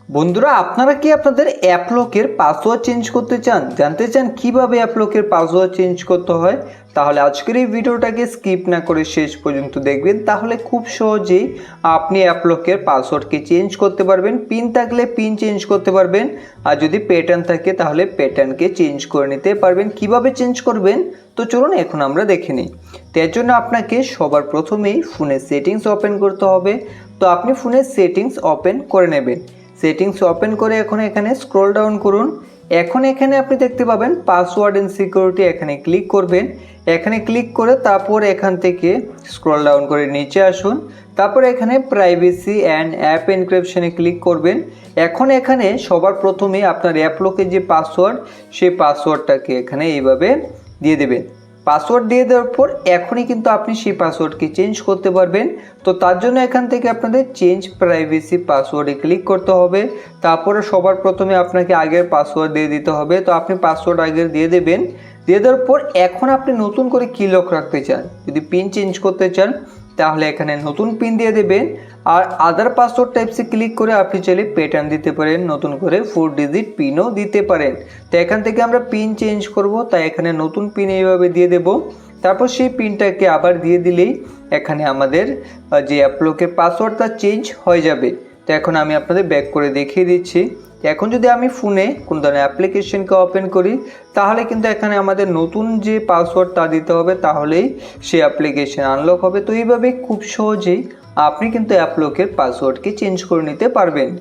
বন্ধুরা, আপনারা কি আপনাদের অ্যাপ লকের পাসওয়ার্ড চেঞ্জ করতে চান? জানতে চান কিভাবে অ্যাপ লকের পাসওয়ার্ড চেঞ্জ করতে হয়? তাহলে আজকের এই ভিডিওটাকে স্কিপ না করে শেষ পর্যন্ত দেখবেন। তাহলে খুব সহজেই আপনি অ্যাপ লকের পাসওয়ার্ডকে চেঞ্জ করতে পারবেন। পিন থাকলে পিন চেঞ্জ করতে পারবেন, আর যদি প্যাটার্ন থাকে তাহলে প্যাটার্নকে চেঞ্জ করে নিতে পারবেন। কিভাবে চেঞ্জ করবেন তো চলুন এখন আমরা দেখে নিই। তো এর জন্য আপনাকে সবার প্রথমেই ফোনের সেটিংস ওপেন করতে হবে। তো আপনি ফোনের সেটিংস ওপেন করে নেবেন। সেটিংস ওপেন করে এখন এখানে স্ক্রল ডাউন করুন। এখন এখানে আপনি দেখতে পাবেন পাসওয়ার্ড এন্ড সিকিউরিটি, এখানে ক্লিক করবেন। এখানে ক্লিক করে তারপর এখান থেকে স্ক্রল ডাউন করে নিচে আসুন। তারপর এখানে প্রাইভেসি অ্যান্ড অ্যাপ এনক্রিপশনে ক্লিক করবেন। এখন এখানে সবার প্রথমে আপনার অ্যাপ লকের যে পাসওয়ার্ড, সেই পাসওয়ার্ডটাকে এখানে এইভাবে দিয়ে দেবেন। পাসওয়ার্ড দিয়ে দেওয়ার পর এখনই কিন্তু আপনি সেই পাসওয়ার্ডকে চেঞ্জ করতে পারবেন। তো তার জন্য এখান থেকে আপনাদের চেঞ্জ প্রাইভেসি পাসওয়ার্ডে ক্লিক করতে হবে। তারপরে সবার প্রথমে আপনাকে আগের পাসওয়ার্ড দিয়ে দিতে হবে। তো আপনি পাসওয়ার্ড আগের দিয়ে দেবেন। দিয়ে দেওয়ার পর এখন আপনি নতুন করে কি লক রাখতে চান, যদি পিন চেঞ্জ করতে চান তাহলে এখানে নতুন পিন দিয়ে দেবেন। আর আদার পাসওয়ার্ড টাইপসে ক্লিক করে আপনি চাইলে প্যাটার্ন দিতে পারেন, নতুন করে 4 ডিজিট পিনও দিতে পারেন। তো এখান থেকে আমরা পিন চেঞ্জ করব, তাই এখানে নতুন পিন এইভাবে দিয়ে দেব। তারপর সেই পিনটাকে আবার দিয়ে দিলেই এখানে আমাদের যে অ্যাপ লকের পাসওয়ার্ডটা চেঞ্জ হয়ে যাবে। তো এখন আমি আপনাদের ব্যাক করে দেখিয়ে দিচ্ছি। এখন যদি আমি ফোনে কোন ধরনের অ্যাপ্লিকেশনকে ওপেন করি তাহলে কিন্তু এখানে আমাদের নতুন যে পাসওয়ার্ড তা দিতে হবে, তাহলেই সেই অ্যাপ্লিকেশন আনলক হবে। তো এইভাবে খুব সহজেই আপনি কিন্তু অ্যাপ লকের পাসওয়ার্ডকে চেঞ্জ করে নিতে পারবেন।